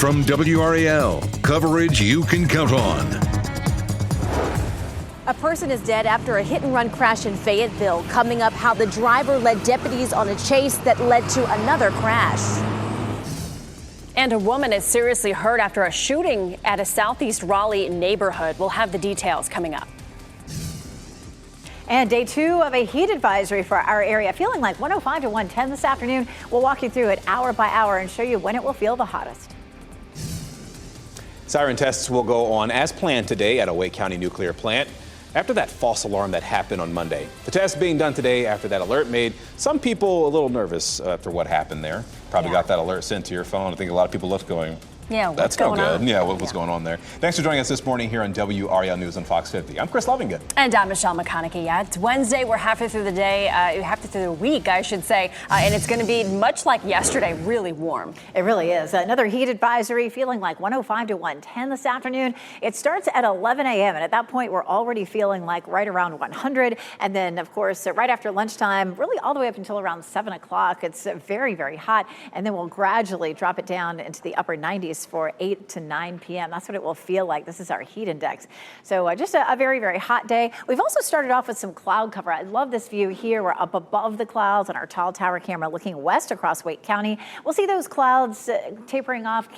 from WRAL, coverage you can count on. A person is dead after a hit-and-run crash in Fayetteville. Coming up, how the driver led deputies on a chase that led to another crash. And a woman is seriously hurt after a shooting at a southeast Raleigh neighborhood. We'll have the details coming up. And day 2 of a heat advisory for our area, feeling like 105 to 110 this afternoon. We'll walk you through it hour by hour and show you when it will feel the hottest. Siren tests will go on as planned today at a Wake County nuclear plant after that false alarm that happened on Monday. The test being done today after that alert made some people a little nervous after what happened there. Probably got that alert sent to your phone. I think a lot of people looked going, yeah, that's no good. Yeah, what was going on there? Thanks for joining us this morning here on WRAL News on Fox 50. I'm Chris Lovingood. And I'm Michelle McConaughey. Yeah, it's Wednesday. We're halfway through the day, halfway through the week, I should say. And it's going to be much like yesterday, really warm. It really is. Another heat advisory, feeling like 105 to 110 this afternoon. It starts at 11 a.m. And at that point, we're already feeling like right around 100. And then, of course, right after lunchtime, really all the way up until around 7 o'clock, it's very, very hot. And then we'll gradually drop it down into the upper 90s for 8 to 9 p.m. That's what it will feel like. This is our heat index. So just a very, very hot day. We've also started off with some cloud cover. I love this view here. We're up above the clouds on our tall tower camera looking west across Wake County. We'll see those clouds tapering off,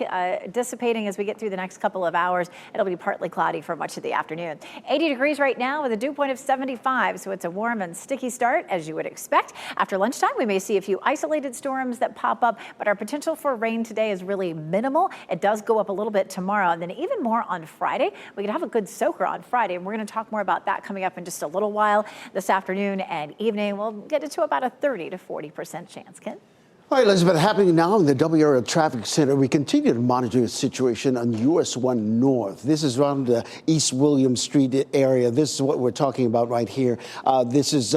dissipating as we get through the next couple of hours. It'll be partly cloudy for much of the afternoon. 80 degrees right now with a dew point of 75. So it's a warm and sticky start, as you would expect. After lunchtime, we may see a few isolated storms that pop up, but our potential for rain today is really minimal. It does go up a little bit tomorrow, and then even more on Friday. We could have a good soaker on Friday, and we're going to talk more about that coming up in just a little while. This afternoon and evening, we'll get it to about a 30 to 40% chance. Ken? All right, Elizabeth, happening now in the WRAL Traffic Center. We continue to monitor the situation on US 1 North. This is around the East William Street area. This is what we're talking about right here. This is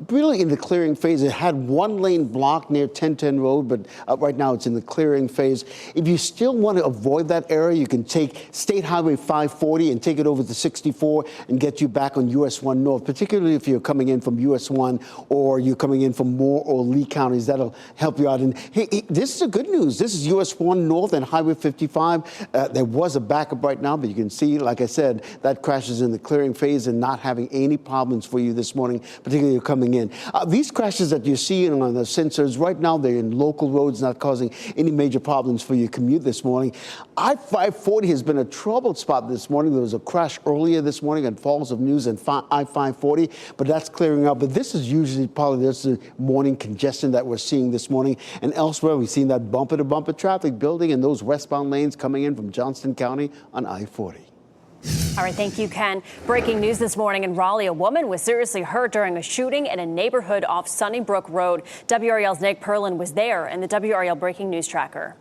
really in the clearing phase. It had one lane blocked near 1010 Road, but right now it's in the clearing phase. If you still want to avoid that area, you can take State Highway 540 and take it over to 64 and get you back on US 1 North, particularly if you're coming in from US 1 or you're coming in from Moore or Lee counties. That'll help you out. And hey, this is the good news. This is US 1 North and Highway 55. There was a backup right now, but you can see, like I said, that crash is in the clearing phase and not having any problems for you this morning, particularly you're coming in. These crashes that you're seeing on the sensors, right now they're in local roads, not causing any major problems for your commute this morning. I-540 has been a troubled spot this morning. There was a crash earlier this morning on Falls of News and I-540, but that's clearing up. But this is usually probably just the morning congestion that we're seeing this morning. And elsewhere, we've seen that bumper-to-bumper traffic building in those westbound lanes coming in from Johnston County on I-40. All right, thank you, Ken. Breaking news this morning in Raleigh. A woman was seriously hurt during a shooting in a neighborhood off Sunnybrook Road. WRAL's Nick Perlin was there in the WRAL Breaking News Tracker.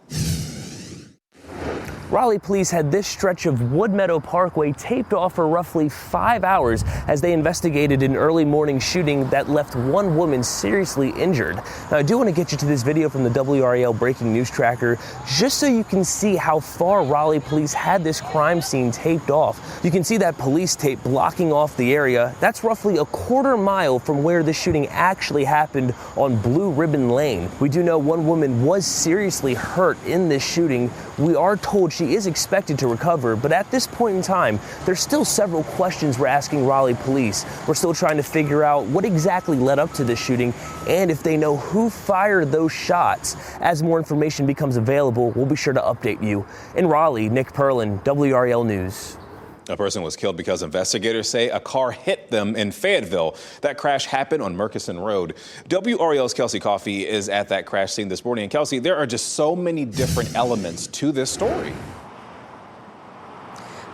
Raleigh police had this stretch of Wood Meadow Parkway taped off for roughly 5 hours as they investigated an early morning shooting that left one woman seriously injured. Now, I do want to get you to this video from the WRAL Breaking News Tracker just so you can see how far Raleigh police had this crime scene taped off. You can see that police tape blocking off the area. That's roughly a quarter mile from where the shooting actually happened on Blue Ribbon Lane. We do know one woman was seriously hurt in this shooting. We are told she is expected to recover, but at this point in time, there's still several questions we're asking Raleigh police. We're still trying to figure out what exactly led up to this shooting and if they know who fired those shots. As more information becomes available, we'll be sure to update you. In Raleigh, Nick Perlin, WRAL News. A person was killed because investigators say a car hit them in Fayetteville. That crash happened on Murkison Road. WRAL's Kelsey Coffey is at that crash scene this morning. And Kelsey, there are just so many different elements to this story.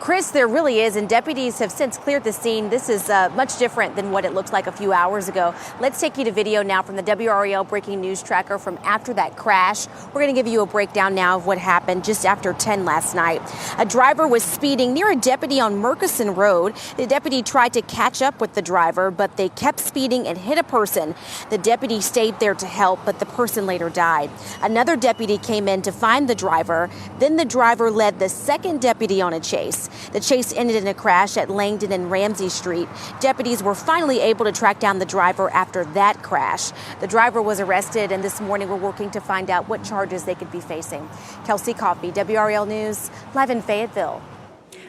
Chris, there really is, and deputies have since cleared the scene. This is much different than what it looked like a few hours ago. Let's take you to video now from the WRAL Breaking News Tracker from after that crash. We're going to give you a breakdown now of what happened just after 10 last night. A driver was speeding near a deputy on Murkison Road. The deputy tried to catch up with the driver, but they kept speeding and hit a person. The deputy stayed there to help, but the person later died. Another deputy came in to find the driver. Then the driver led the second deputy on a chase. The chase ended in a crash at Langdon and Ramsey Street. Deputies were finally able to track down the driver after that crash. The driver was arrested, and this morning we're working to find out what charges they could be facing. Kelsey Coffey, WRAL News, live in Fayetteville.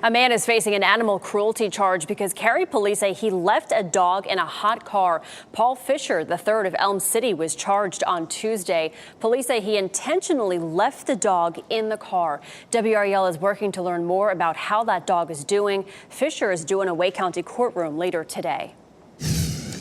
A man is facing an animal cruelty charge because Cary police say he left a dog in a hot car. Paul Fisher, III of Elm City, was charged on Tuesday. Police say he intentionally left the dog in the car. WRAL is working to learn more about how that dog is doing. Fisher is due in a Wake County courtroom later today.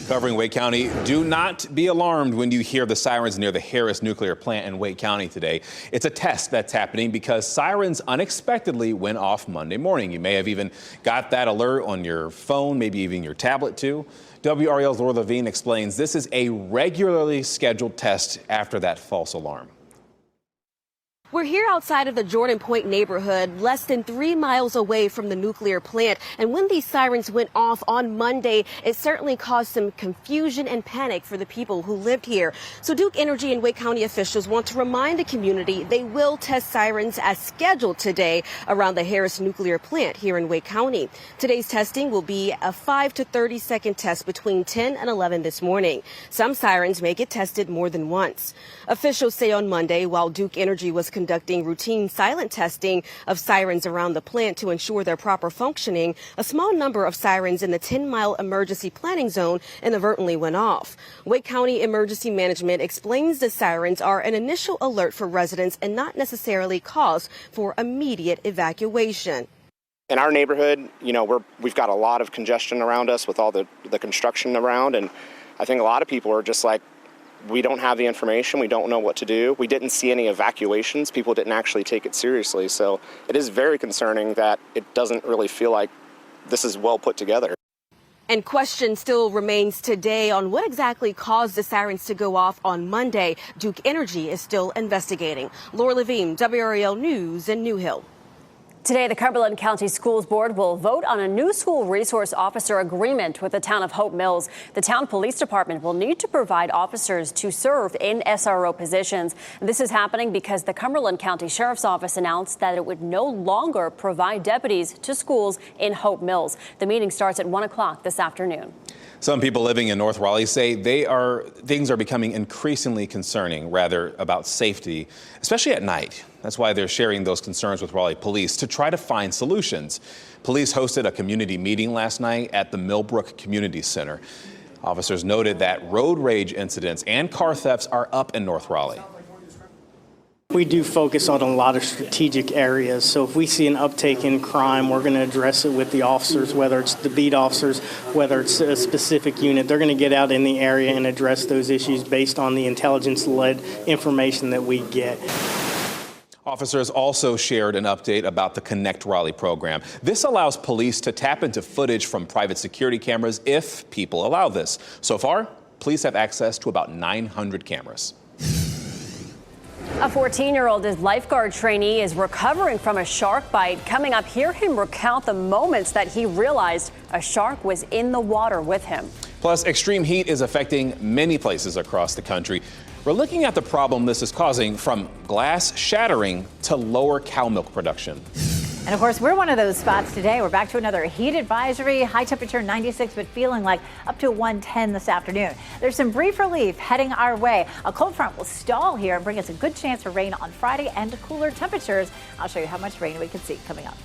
Covering Wake County, do not be alarmed when you hear the sirens near the Harris nuclear plant in Wake County today. It's a test that's happening because sirens unexpectedly went off Monday morning. You may have even got that alert on your phone, maybe even your tablet too. WRAL's Laura Levine explains this is a regularly scheduled test after that false alarm. We're here outside of the Jordan Point neighborhood, less than 3 miles away from the nuclear plant. And when these sirens went off on Monday, it certainly caused some confusion and panic for the people who lived here. So Duke Energy and Wake County officials want to remind the community they will test sirens as scheduled today around the Harris nuclear plant here in Wake County. Today's testing will be a 5 to 30 second test between 10 and 11 this morning. Some sirens may get tested more than once. Officials say on Monday, while Duke Energy was conducting routine silent testing of sirens around the plant to ensure their proper functioning, a small number of sirens in the 10-mile emergency planning zone inadvertently went off. Wake County Emergency Management explains the sirens are an initial alert for residents and not necessarily cause for immediate evacuation. In our neighborhood, we've got a lot of congestion around us with all the construction around, and I think a lot of people are just like, we don't have the information. We don't know what to do. We didn't see any evacuations. People didn't actually take it seriously. So it is very concerning that it doesn't really feel like this is well put together. And question still remains today on what exactly caused the sirens to go off on Monday. Duke Energy is still investigating. Laura Levine, WRAL News in New Hill. Today, the Cumberland County Schools Board will vote on a new school resource officer agreement with the town of Hope Mills. The town police department will need to provide officers to serve in SRO positions. This is happening because the Cumberland County Sheriff's Office announced that it would no longer provide deputies to schools in Hope Mills. The meeting starts at 1 o'clock this afternoon. Some people living in North Raleigh say things are becoming increasingly concerning, rather, about safety, especially at night. That's why they're sharing those concerns with Raleigh police to try to find solutions. Police hosted a community meeting last night at the Millbrook Community Center. Officers noted that road rage incidents and car thefts are up in North Raleigh. We do focus on a lot of strategic areas. So if we see an uptake in crime, we're going to address it with the officers, whether it's the beat officers, whether it's a specific unit. They're going to get out in the area and address those issues based on the intelligence-led information that we get. Officers also shared an update about the Connect Raleigh program. This allows police to tap into footage from private security cameras if people allow this. So far, police have access to about 900 cameras. A 14-year-old lifeguard trainee is recovering from a shark bite. Coming up, hear him recount the moments that he realized a shark was in the water with him. Plus, extreme heat is affecting many places across the country. We're looking at the problem this is causing, from glass shattering to lower cow milk production. And of course, we're one of those spots today. We're back to another heat advisory, high temperature 96, but feeling like up to 110 this afternoon. There's some brief relief heading our way. A cold front will stall here and bring us a good chance for rain on Friday and cooler temperatures. I'll show you how much rain we can see coming up.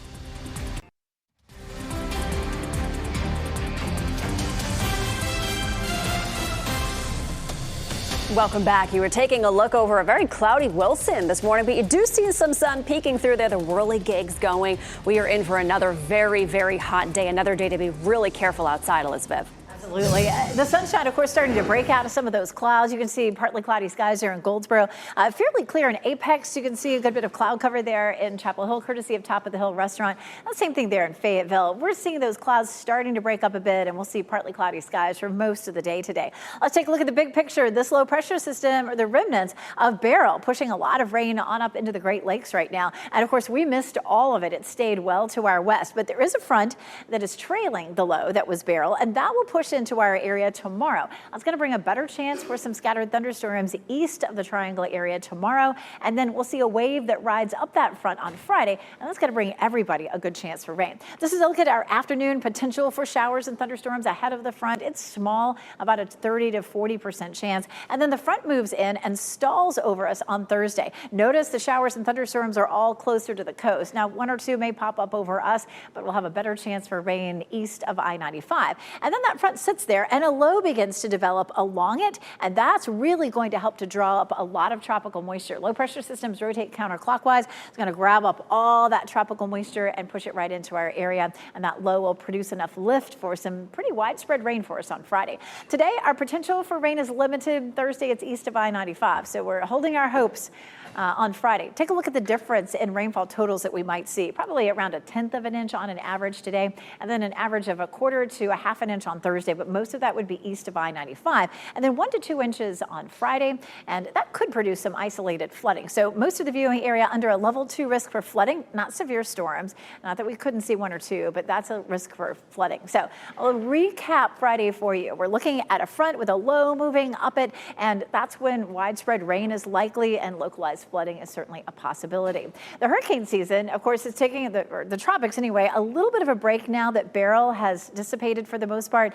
Welcome back. You were taking a look over a very cloudy Wilson this morning, but you do see some sun peeking through there. The whirligigs going. We are in for another very, very hot day. Another day to be really careful outside, Elizabeth. Absolutely. The sunshine, of course, starting to break out of some of those clouds. You can see partly cloudy skies there in Goldsboro. Fairly clear in Apex. You can see a good bit of cloud cover there in Chapel Hill, courtesy of Top of the Hill Restaurant. The same thing there in Fayetteville. We're seeing those clouds starting to break up a bit, and we'll see partly cloudy skies for most of the day today. Let's take a look at the big picture. This low pressure system, or the remnants of Beryl, pushing a lot of rain on up into the Great Lakes right now. And of course, we missed all of it. It stayed well to our west, but there is a front that is trailing the low that was Beryl, and that will push in into our area tomorrow. That's going to bring a better chance for some scattered thunderstorms east of the Triangle area tomorrow. And then we'll see a wave that rides up that front on Friday. And that's going to bring everybody a good chance for rain. This is a look at our afternoon potential for showers and thunderstorms ahead of the front. It's small, about a 30 to 40% chance. And then the front moves in and stalls over us on Thursday. Notice the showers and thunderstorms are all closer to the coast. Now, one or two may pop up over us, but we'll have a better chance for rain east of I-95. And then that front sits there and a low begins to develop along it. And that's really going to help to draw up a lot of tropical moisture. Low pressure systems rotate counterclockwise. It's going to grab up all that tropical moisture and push it right into our area. And that low will produce enough lift for some pretty widespread rain for us on Friday. Today, our potential for rain is limited. Thursday, it's east of I-95. So we're holding our hopes on Friday. Take a look at the difference in rainfall totals that we might see. Probably around 1/10 of an inch on an average today, and then an average of 1/4 to 1/2 an inch on Thursday, but most of that would be east of I-95. And then 1 to 2 inches on Friday, and that could produce some isolated flooding. So most of the viewing area under a level 2 risk for flooding, not severe storms. Not that we couldn't see 1 or 2, but that's a risk for flooding. So I'll recap Friday for you. We're looking at a front with a low moving up it, and that's when widespread rain is likely and localized flooding is certainly a possibility. The hurricane season, of course, is taking the tropics anyway, a little bit of a break now that WRAL has dissipated for the most part.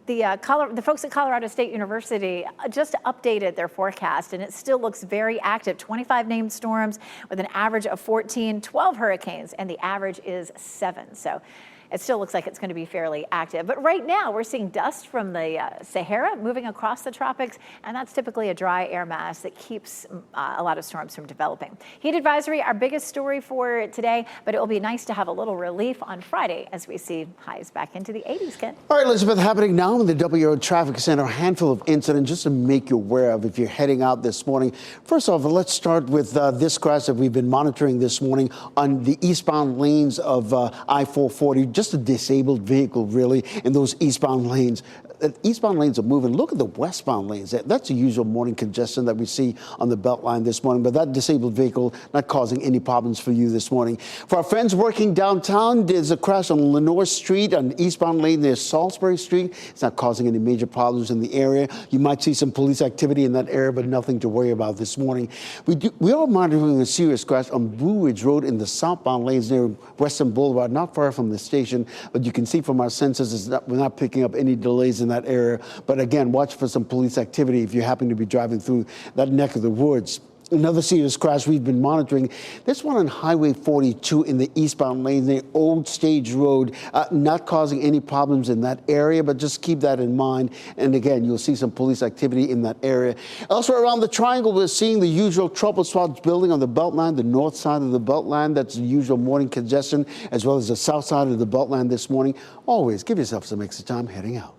The folks at Colorado State University just updated their forecast, and it still looks very active. 25 named storms with an average of 14, 12 hurricanes, and the average is 7. So it still looks like it's going to be fairly active. But right now, we're seeing dust from the Sahara moving across the tropics, and that's typically a dry air mass that keeps a lot of storms from developing. Heat advisory, our biggest story for today, but it will be nice to have a little relief on Friday as we see highs back into the 80s, Ken. All right, Elizabeth, happening now in the WRAL Traffic Center, a handful of incidents just to make you aware of if you're heading out this morning. First off, let's start with this crash that we've been monitoring this morning on the eastbound lanes of I-440. Just a disabled vehicle, really, in those eastbound lanes. Eastbound lanes are moving. Look at the westbound lanes. That's the usual morning congestion that we see on the Beltline this morning, but that disabled vehicle not causing any problems for you this morning. For our friends working downtown, there's a crash on Lenore Street on the eastbound lane near Salisbury Street. It's not causing any major problems in the area. You might see some police activity in that area, but nothing to worry about this morning. We are monitoring a serious crash on Blue Ridge Road in the southbound lanes near Western Boulevard, not far from the station, but you can see from our sensors we're not picking up any delays in that area. But again, watch for some police activity if you happen to be driving through that neck of the woods. Another serious crash we've been monitoring, this one on Highway 42 in the eastbound lane near Old Stage Road, not causing any problems in that area, but just keep that in mind. And again, you'll see some police activity in that area. Elsewhere around the Triangle, we're seeing the usual trouble spots building on the Beltline, the north side of the Beltline. That's the usual morning congestion, as well as the south side of the Beltline this morning. Always give yourself some extra time heading out.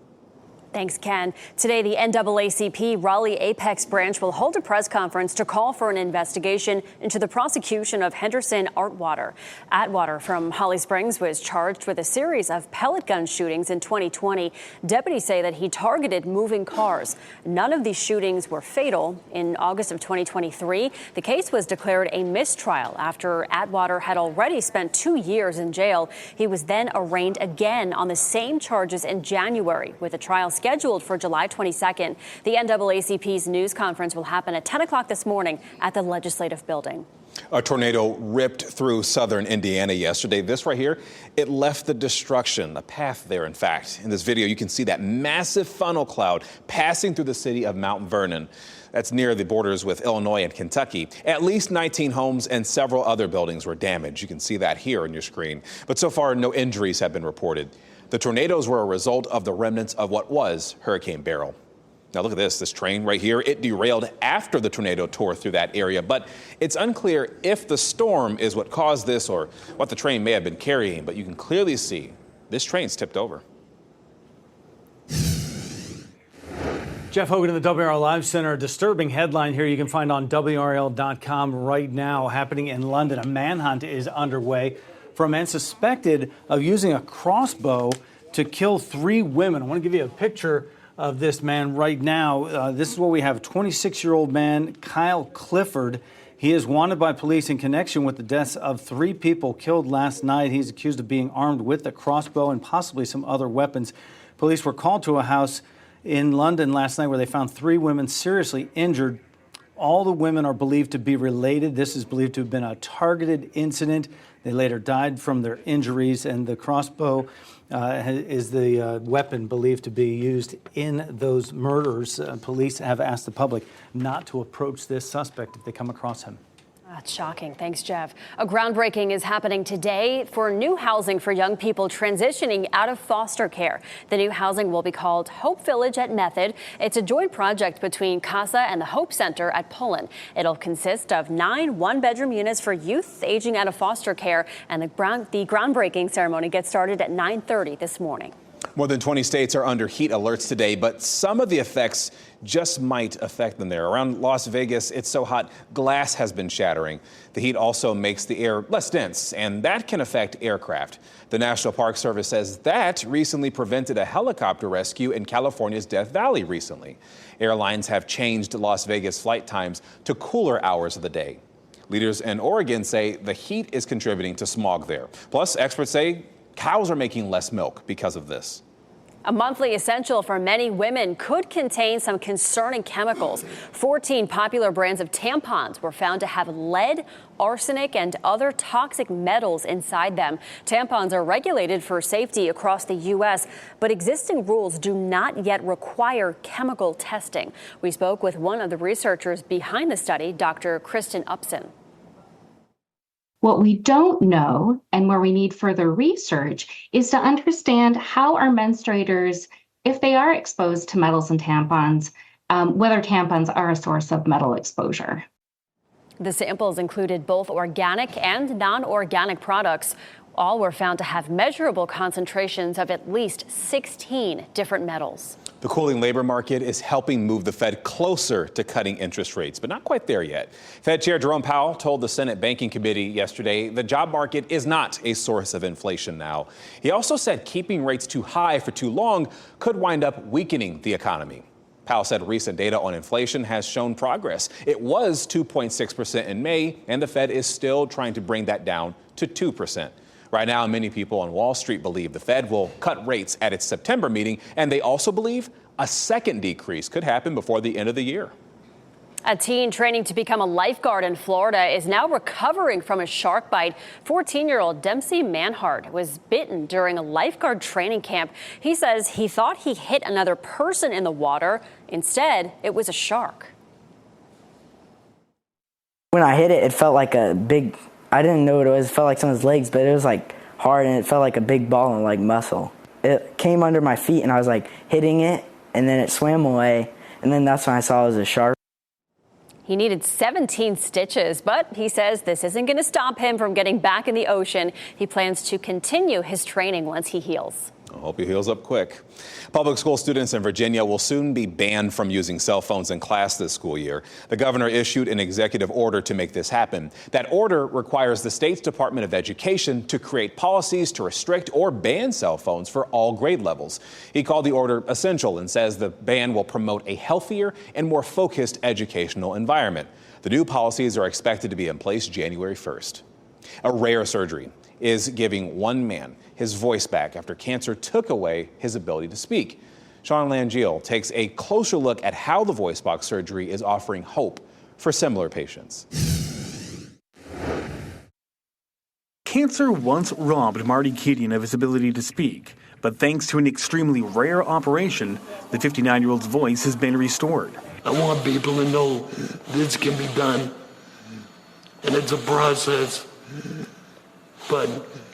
Thanks, Ken. Today, the NAACP Raleigh Apex branch will hold a press conference to call for an investigation into the prosecution of Henderson Atwater. Atwater from Holly Springs was charged with a series of pellet gun shootings in 2020. Deputies say that he targeted moving cars. None of these shootings were fatal. In August of 2023, the case was declared a mistrial after Atwater had already spent 2 years in jail. He was then arraigned again on the same charges in January, with a trial scheduled for July 22nd. The NAACP's news conference will happen at 10 o'clock this morning at the Legislative Building. A tornado ripped through southern Indiana yesterday. This right here, it left the destruction, a path there, in fact. In this video, you can see that massive funnel cloud passing through the city of Mount Vernon. That's near the borders with Illinois and Kentucky. At least 19 homes and several other buildings were damaged. You can see that here on your screen. But so far, no injuries have been reported. The tornadoes were a result of the remnants of what was Hurricane Beryl. Now look at this train right here. It derailed after the tornado tore through that area, but it's unclear if the storm is what caused this or what the train may have been carrying, but you can clearly see this train's tipped over. Jeff Hogan in the WRAL Live Center. A disturbing headline here you can find on WRAL.com right now. Happening in London. A manhunt is underway for a man suspected of using a crossbow to kill 3 women. I want to give you a picture of this man right now. This is what we have. 26-year-old man, Kyle Clifford. He is wanted by police in connection with the deaths of 3 people killed last night. He's accused of being armed with a crossbow and possibly some other weapons. Police were called to a house in London last night where they found 3 women seriously injured. All the women are believed to be related. This is believed to have been a targeted incident. They later died from their injuries, and the crossbow is the weapon believed to be used in those murders. Police have asked the public not to approach this suspect if they come across him. That's shocking. Thanks, Jeff. A groundbreaking is happening today for new housing for young people transitioning out of foster care. The new housing will be called Hope Village at Method. It's a joint project between CASA and the Hope Center at Pullen. It'll consist of 9 one-bedroom units for youth aging out of foster care, and the groundbreaking ceremony gets started at 9:30 this morning. More than 20 states are under heat alerts today, but some of the effects just might affect them there. Around Las Vegas, it's so hot, glass has been shattering. The heat also makes the air less dense, and that can affect aircraft. The National Park Service says that recently prevented a helicopter rescue in California's Death Valley recently. Airlines have changed Las Vegas flight times to cooler hours of the day. Leaders in Oregon say the heat is contributing to smog there. Plus, experts say cows are making less milk because of this. A monthly essential for many women could contain some concerning chemicals. 14 popular brands of tampons were found to have lead, arsenic, and other toxic metals inside them. Tampons are regulated for safety across the U.S., but existing rules do not yet require chemical testing. We spoke with one of the researchers behind the study, Dr. Kristen Upson. What we don't know, and where we need further research, is to understand how our menstruators, if they are exposed to metals in tampons, whether tampons are a source of metal exposure. The samples included both organic and non-organic products. All were found to have measurable concentrations of at least 16 different metals. The cooling labor market is helping move the Fed closer to cutting interest rates, but not quite there yet. Fed Chair Jerome Powell told the Senate Banking Committee yesterday the job market is not a source of inflation now. He also said keeping rates too high for too long could wind up weakening the economy. Powell said recent data on inflation has shown progress. It was 2.6% in May, and the Fed is still trying to bring that down to 2%. Right now, many people on Wall Street believe the Fed will cut rates at its September meeting, and they also believe a second decrease could happen before the end of the year. A teen training to become a lifeguard in Florida is now recovering from a shark bite. 14-year-old Dempsey Manhart was bitten during a lifeguard training camp. He says he thought he hit another person in the water. Instead, it was a shark. When I hit it, it felt like a big, I didn't know what it was. It felt like someone's legs, but it was like hard and it felt like a big ball of like muscle. It came under my feet and I was like hitting it, and then it swam away, and then that's when I saw it was a shark. He needed 17 stitches, but he says this isn't going to stop him from getting back in the ocean. He plans to continue his training once he heals. I hope he heals up quick. Public school students in Virginia will soon be banned from using cell phones in class this school year. The governor issued an executive order to make this happen. That order requires the state's Department of Education to create policies to restrict or ban cell phones for all grade levels. He called the order essential and says the ban will promote a healthier and more focused educational environment. The new policies are expected to be in place January 1st. A rare surgery is giving one man his voice back after cancer took away his ability to speak. Sean Langiel takes a closer look at how the voice box surgery is offering hope for similar patients. Cancer once robbed Marty Keating of his ability to speak, but thanks to an extremely rare operation, the 59-year-old's voice has been restored. I want people to know this can be done, and it's a process, but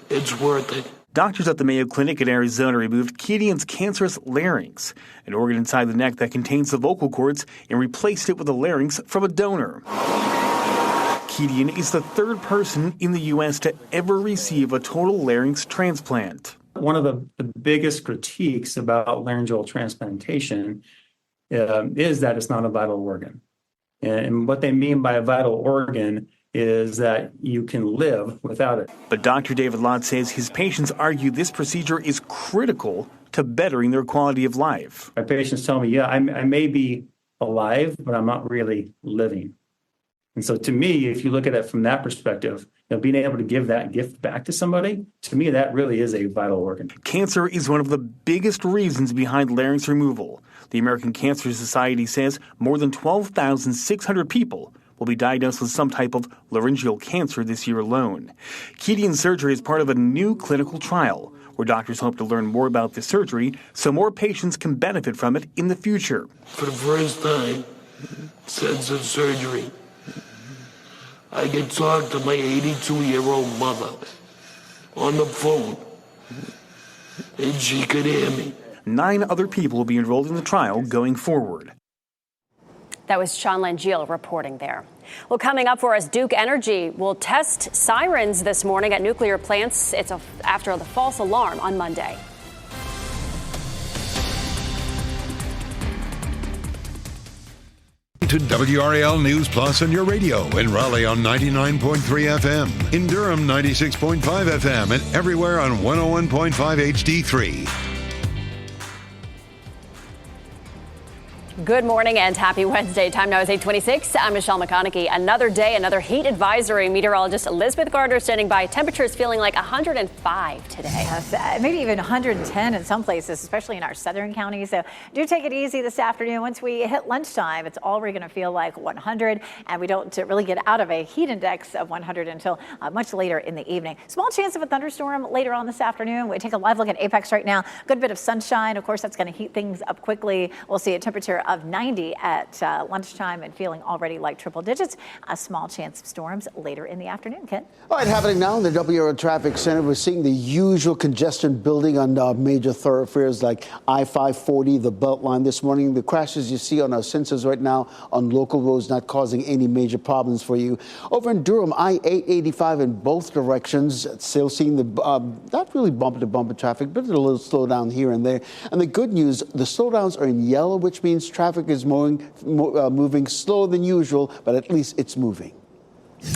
it's worth it. Doctors at the Mayo Clinic in Arizona removed Keating's cancerous larynx, an organ inside the neck that contains the vocal cords, and replaced it with a larynx from a donor. Keating is the third person in the U.S. to ever receive a total larynx transplant. One of the biggest critiques about laryngeal transplantation is that it's not a vital organ. And what they mean by a vital organ is that you can live without it. But Dr. David Lott says his patients argue this procedure is critical to bettering their quality of life. My patients tell me, yeah, I may be alive, but I'm not really living. And so to me, if you look at it from that perspective, being able to give that gift back to somebody, to me, that really is a vital organ. Cancer is one of the biggest reasons behind larynx removal. The American Cancer Society says more than 12,600 people will be diagnosed with some type of laryngeal cancer this year alone. Kedian surgery is part of a new clinical trial where doctors hope to learn more about the surgery so more patients can benefit from it in the future. For the first time since the surgery, I could talk to my 82-year-old mother on the phone, and she could hear me. 9 other people will be enrolled in the trial going forward. That was Sean Langiel reporting there. Well, coming up for us, Duke Energy will test sirens this morning at nuclear plants. It's after the false alarm on Monday. To WRAL News Plus on your radio in Raleigh on 99.3 FM, in Durham 96.5 FM, and everywhere on 101.5 HD3. Good morning and happy Wednesday. Time now is 8:26. I'm Michelle McConaughey. Another day, another heat advisory. Meteorologist Elizabeth Gardner standing by. Temperatures feeling like 105 today. Yes, maybe even 110 in some places, especially in our southern counties. So do take it easy this afternoon. Once we hit lunchtime, it's already going to feel like 100, and we don't really get out of a heat index of 100 until much later in the evening. Small chance of a thunderstorm later on this afternoon. We take a live look at Apex right now. Good bit of sunshine. Of course, that's going to heat things up quickly. We'll see a temperature of 90 at lunchtime and feeling already like triple digits. A small chance of storms later in the afternoon, Ken. All right, happening now in the WRAL Traffic Center, we're seeing the usual congestion building on major thoroughfares like I-540, the Beltline this morning. The crashes you see on our sensors right now on local roads not causing any major problems for you. Over in Durham, I-885 in both directions, still seeing the not really bumper-to-bumper traffic, but a little slowdown here and there. And the good news, the slowdowns are in yellow, which means traffic is moving slower than usual, but at least it's moving.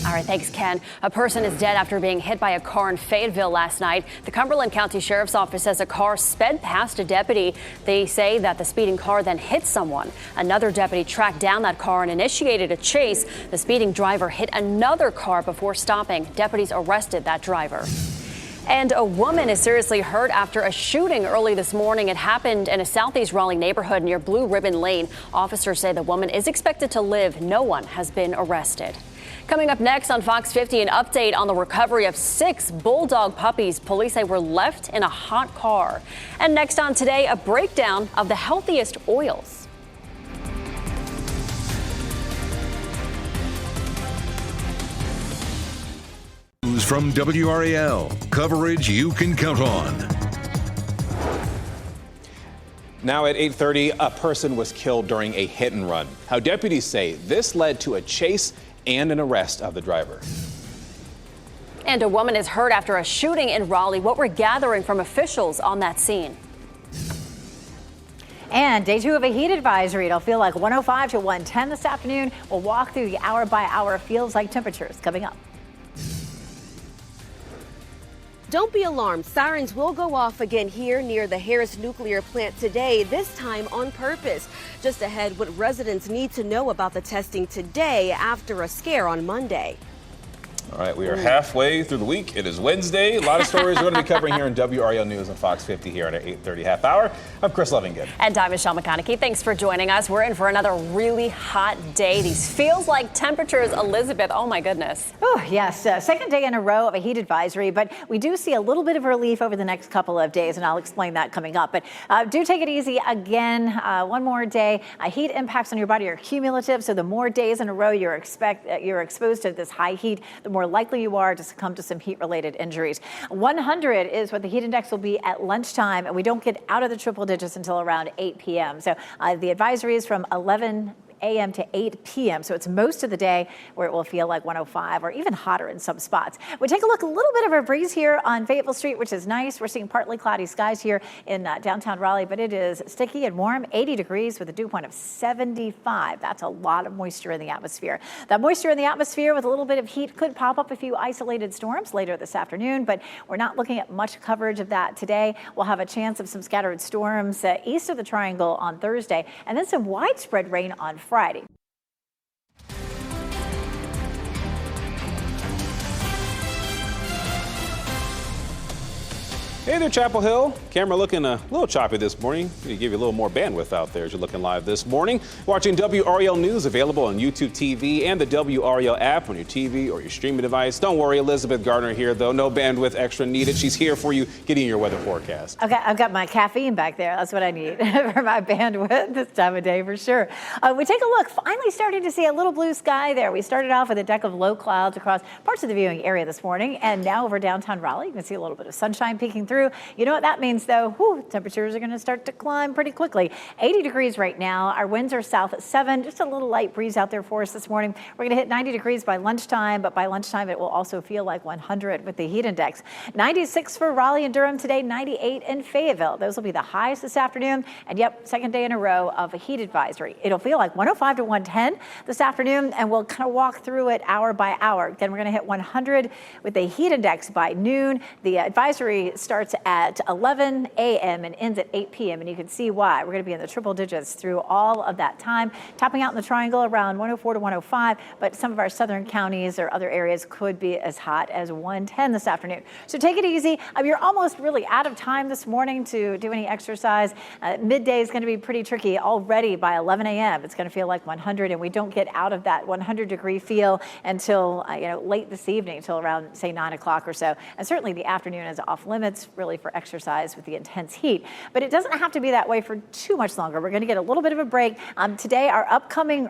All right, thanks, Ken. A person is dead after being hit by a car in Fayetteville last night. The Cumberland County Sheriff's Office says a car sped past a deputy. They say that the speeding car then hit someone. Another deputy tracked down that car and initiated a chase. The speeding driver hit another car before stopping. Deputies arrested that driver. And a woman is seriously hurt after a shooting early this morning. It happened in a southeast Raleigh neighborhood near Blue Ribbon Lane. Officers say the woman is expected to live. No one has been arrested. Coming up next on Fox 50, an update on the recovery of 6 bulldog puppies police say were left in a hot car. And next on Today, a breakdown of the healthiest oils. News from WRAL. Coverage you can count on. Now at 8:30, a person was killed during a hit and run. How deputies say this led to a chase and an arrest of the driver. And a woman is hurt after a shooting in Raleigh. What we're gathering from officials on that scene. And day 2 of a heat advisory. It'll feel like 105 to 110 this afternoon. We'll walk through the hour-by-hour feels like temperatures coming up. Don't be alarmed. Sirens will go off again here near the Harris nuclear plant today, this time on purpose. Just ahead, what residents need to know about the testing today after a scare on Monday. All right, we are halfway through the week. It is Wednesday. A lot of stories we're going to be covering here in WRAL News on Fox 50 here at our 8:30 half hour. I'm Chris Lovington. And I'm Michelle McConaughey. Thanks for joining us. We're in for another really hot day. These feels like temperatures, Elizabeth. Oh, my goodness. Oh, yes. Second day in a row of a heat advisory, but we do see a little bit of relief over the next couple of days, and I'll explain that coming up. But do take it easy again. One more day. Heat impacts on your body are cumulative, so the more days in a row you're exposed to this high heat, the more likely you are to succumb to some heat-related injuries. 100 is what the heat index will be at lunchtime, and we don't get out of the triple digits until around 8 p.m. So the advisory is from 11 a.m. to 8 p.m. So it's most of the day where it will feel like 105 or even hotter in some spots. We take a look, a little bit of a breeze here on Fayetteville Street, which is nice. We're seeing partly cloudy skies here in downtown Raleigh, but it is sticky and warm, 80 degrees with a dew point of 75. That's a lot of moisture in the atmosphere. That moisture in the atmosphere with a little bit of heat could pop up a few isolated storms later this afternoon, but we're not looking at much coverage of that today. We'll have a chance of some scattered storms east of the Triangle on Thursday, and then some widespread rain on Friday. Hey there, Chapel Hill. Camera looking a little choppy this morning. We give you a little more bandwidth out there as you're looking live this morning. Watching WRAL News, available on YouTube TV and the WRAL app on your TV or your streaming device. Don't worry, Elizabeth Gardner here, though. No bandwidth extra needed. She's here for you, getting your weather forecast. Okay, I've got my caffeine back there. That's what I need for my bandwidth this time of day, for sure. We take a look. Finally starting to see a little blue sky there. We started off with a deck of low clouds across parts of the viewing area this morning, and now over downtown Raleigh, you can see a little bit of sunshine peeking through. You know what that means, though? Temperatures are going to start to climb pretty quickly. 80 degrees right now. Our winds are south at 7. Just a little light breeze out there for us this morning. We're going to hit 90 degrees by lunchtime, but by lunchtime it will also feel like 100 with the heat index. 96 for Raleigh and Durham today, 98 in Fayetteville. Those will be the highs this afternoon. And yep, second day in a row of a heat advisory. It'll feel like 105 to 110 this afternoon, and we'll kind of walk through it hour by hour. Then we're going to hit 100 with the heat index by noon. The advisory starts at 11 a.m. and ends at 8 p.m. And you can see why. We're going to be in the triple digits through all of that time, topping out in the triangle around 104 to 105. But some of our southern counties or other areas could be as hot as 110 this afternoon. So take it easy. You're almost really out of time this morning to do any exercise. Midday is going to be pretty tricky already by 11 a.m. It's going to feel like 100, and we don't get out of that 100-degree feel until late this evening, until around, say, 9 o'clock or so. And certainly the afternoon is off limits, really, for exercise with the intense heat. But it doesn't have to be that way for too much longer. We're going to get a little bit of a break. Today, our upcoming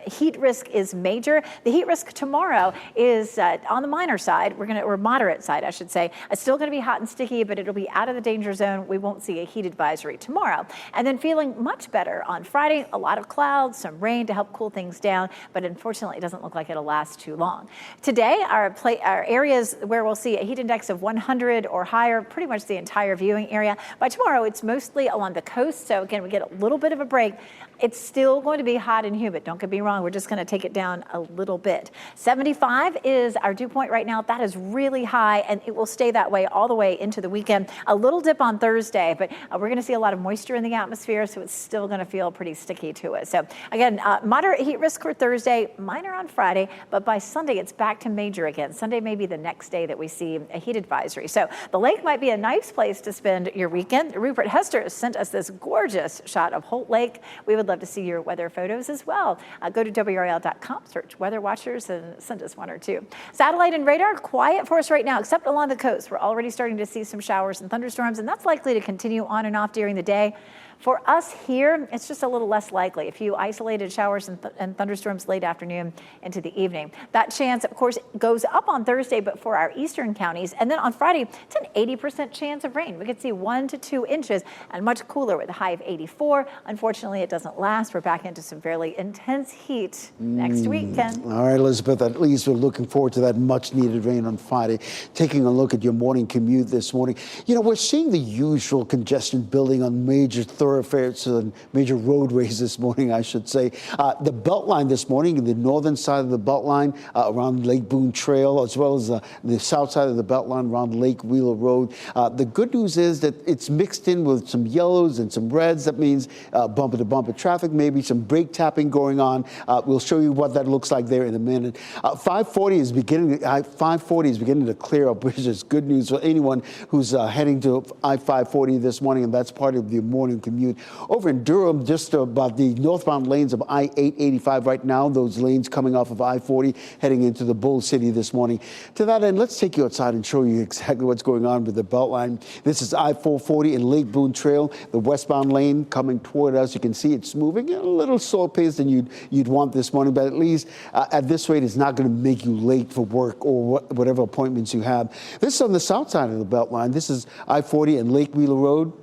heat risk is major. The heat risk tomorrow is on the minor side. Or moderate side, I should say. It's still going to be hot and sticky, but it'll be out of the danger zone. We won't see a heat advisory tomorrow. And then feeling much better on Friday. A lot of clouds, some rain to help cool things down, but unfortunately, it doesn't look like it'll last too long. Today, our areas where we'll see a heat index of 100 or higher, pretty much the entire viewing area. By tomorrow, it's mostly along the coast. So again, we get a little bit of a break. It's still going to be hot and humid. Don't get me wrong. We're just going to take it down a little bit. 75 is our dew point right now. That is really high, and it will stay that way all the way into the weekend. A little dip on Thursday, but we're going to see a lot of moisture in the atmosphere, so it's still going to feel pretty sticky to us. So again, moderate heat risk for Thursday, minor on Friday, but by Sunday, it's back to major again. Sunday may be the next day that we see a heat advisory. So the lake might be a nice place to spend your weekend. Rupert Hester sent us this gorgeous shot of Holt Lake. We would love to see your weather photos as well. Go to WRAL.com, search Weather Watchers, and send us one or two. Satellite and radar, quiet for us right now, except along the coast. We're already starting to see some showers and thunderstorms, and that's likely to continue on and off during the day. For us here, it's just a little less likely. A few isolated showers and thunderstorms late afternoon into the evening. That chance, of course, goes up on Thursday, but for our eastern counties. And then on Friday, it's an 80% chance of rain. We could see 1 to 2 inches and much cooler with a high of 84. Unfortunately, it doesn't last. We're back into some fairly intense heat next weekend. All right, Elizabeth, at least we're looking forward to that much needed rain on Friday. Taking a look at your morning commute this morning. We're seeing the usual congestion building on major thoroughfares and major roadways this morning, I should say. The Beltline this morning, the northern side of the Beltline around Lake Boone Trail, as well as the south side of the Beltline around Lake Wheeler Road. The good news is that it's mixed in with some yellows and some reds. That means bumper-to-bumper traffic, maybe some brake tapping going on. We'll show you what that looks like there in a minute. 540 is beginning to clear up, which is good news for anyone who's heading to I-540 this morning, and that's part of the morning commute. Over in Durham, just about the northbound lanes of I-885 right now, those lanes coming off of I-40 heading into the Bull City this morning. To that end, let's take you outside and show you exactly what's going on with the Beltline. This is I-440 and Lake Boone Trail, the westbound lane coming toward us. You can see it's moving at a little slower pace than you'd want this morning, but at least at this rate, it's not going to make you late for work or whatever appointments you have. This is on the south side of the Beltline. This is I-40 and Lake Wheeler Road.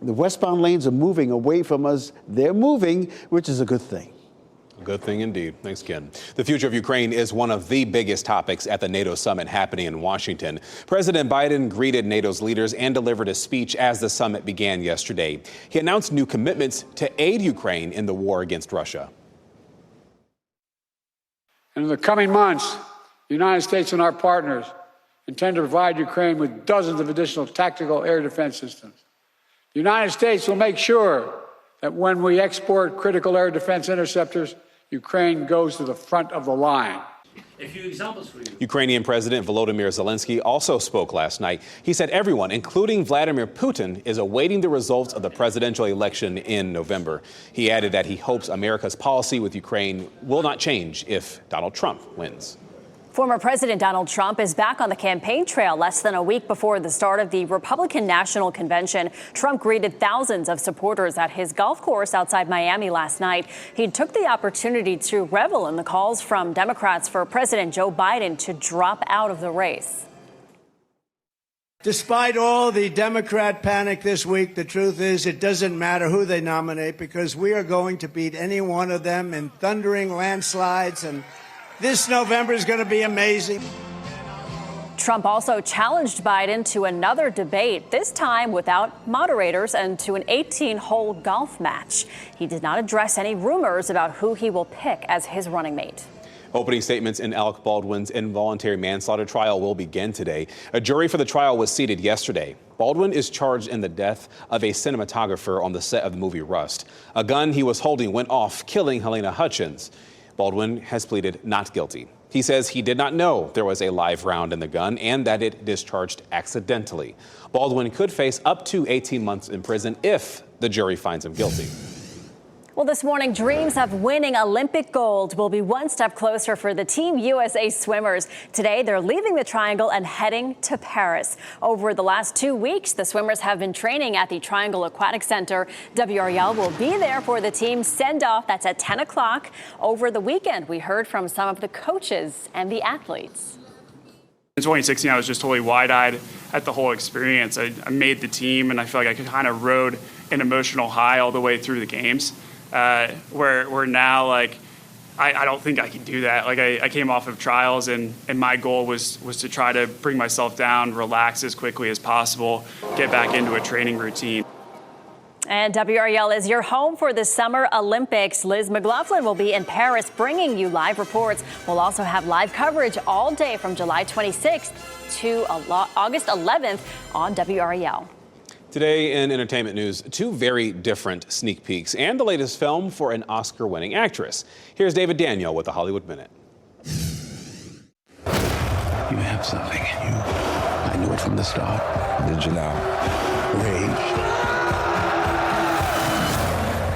The westbound lanes are moving away from us. They're moving, which is a good thing. Good thing indeed. Thanks, Ken. The future of Ukraine is one of the biggest topics at the NATO summit happening in Washington. President Biden greeted NATO's leaders and delivered a speech as the summit began yesterday. He announced new commitments to aid Ukraine in the war against Russia. And in the coming months, the United States and our partners intend to provide Ukraine with dozens of additional tactical air defense systems. The United States will make sure that when we export critical air defense interceptors, Ukraine goes to the front of the line. A few examples for you. Ukrainian President Volodymyr Zelensky also spoke last night. He said everyone, including Vladimir Putin, is awaiting the results of the presidential election in November. He added that he hopes America's policy with Ukraine will not change if Donald Trump wins. Former President Donald Trump is back on the campaign trail less than a week before the start of the Republican National Convention. Trump greeted thousands of supporters at his golf course outside Miami last night. He took the opportunity to revel in the calls from Democrats for President Joe Biden to drop out of the race. Despite all the Democrat panic this week, the truth is it doesn't matter who they nominate because we are going to beat any one of them in thundering landslides, and this November is going to be amazing. Trump also challenged Biden to another debate, this time without moderators, and to an 18-hole golf match. He did not address any rumors about who he will pick as his running mate. Opening statements in Alec Baldwin's involuntary manslaughter trial will begin today. A jury for the trial was seated yesterday. Baldwin is charged in the death of a cinematographer on the set of the movie Rust. A gun he was holding went off, killing Helena Hutchins. Baldwin has pleaded not guilty. He says he did not know there was a live round in the gun and that it discharged accidentally. Baldwin could face up to 18 months in prison if the jury finds him guilty. Well, this morning, dreams of winning Olympic gold will be one step closer for the Team USA swimmers. Today, they're leaving the Triangle and heading to Paris. Over the last 2 weeks, the swimmers have been training at the Triangle Aquatic Center. WRAL will be there for the team send-off. That's at 10 o'clock. Over the weekend, we heard from some of the coaches and the athletes. In 2016, I was just totally wide-eyed at the whole experience. I made the team, and I feel like I kind of rode an emotional high all the way through the games. Where now, like, I don't think I can do that. Like, I came off of trials, and my goal was to try to bring myself down, relax as quickly as possible, get back into a training routine. And WRAL is your home for the Summer Olympics. Liz McLaughlin will be in Paris bringing you live reports. We'll also have live coverage all day from July 26th to August 11th on WRAL. Today in entertainment news, two very different sneak peeks and the latest film for an Oscar-winning actress. Here's David Daniel with the Hollywood Minute. You have something in you. I knew it from the start. Did you know? Rage.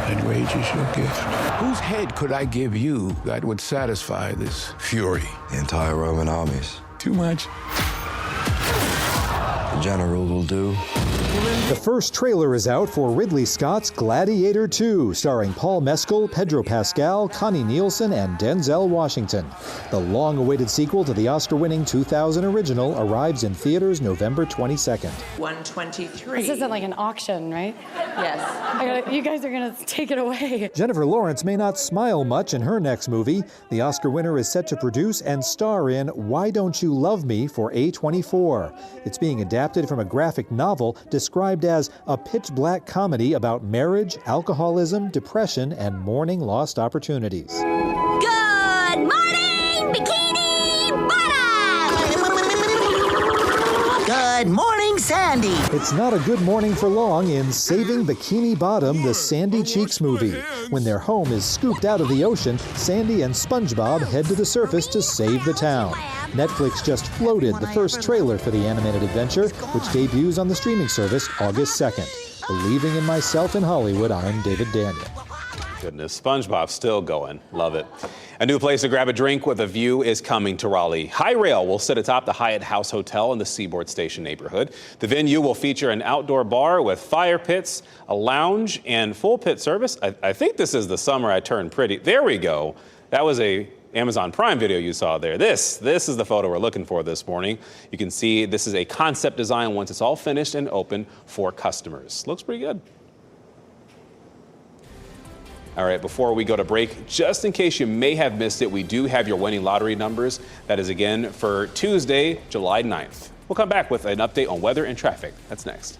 And rage is your gift. Whose head could I give you that would satisfy this fury? The entire Roman armies. Too much. The general will do. The first trailer is out for Ridley Scott's Gladiator 2, starring Paul Mescal, Pedro Pascal, Connie Nielsen, and Denzel Washington. The long-awaited sequel to the Oscar-winning 2000 original arrives in theaters November 22nd. 123. This isn't like an auction, right? Yes. You guys are going to take it away. Jennifer Lawrence may not smile much in her next movie. The Oscar winner is set to produce and star in Why Don't You Love Me for A24. It's being adapted from a graphic novel described as a pitch-black comedy about marriage, alcoholism, depression, and mourning lost opportunities. Good morning, Bikini Bottom! Good morning, Sandy! It's not a good morning for long in Saving Bikini Bottom, the Sandy Cheeks movie. When their home is scooped out of the ocean, Sandy and SpongeBob head to the surface to save the town. Netflix just floated the first trailer for the animated adventure, which debuts on the streaming service August 2nd. Believing in myself in Hollywood, I'm David Daniel. Goodness, SpongeBob's still going. Love it. A new place to grab a drink with a view is coming to Raleigh. WRAL will sit atop the Hyatt House Hotel in the Seaboard Station neighborhood. The venue will feature an outdoor bar with fire pits, a lounge, and full pit service. I think this is the summer I turned pretty. There we go. That was a Amazon Prime video you saw there. This is the photo we're looking for this morning. You can see this is a concept design once it's all finished and open for customers. Looks pretty good. All right, before we go to break, just in case you may have missed it, we do have your winning lottery numbers. That is again for Tuesday, July 9th. We'll come back with an update on weather and traffic. That's next.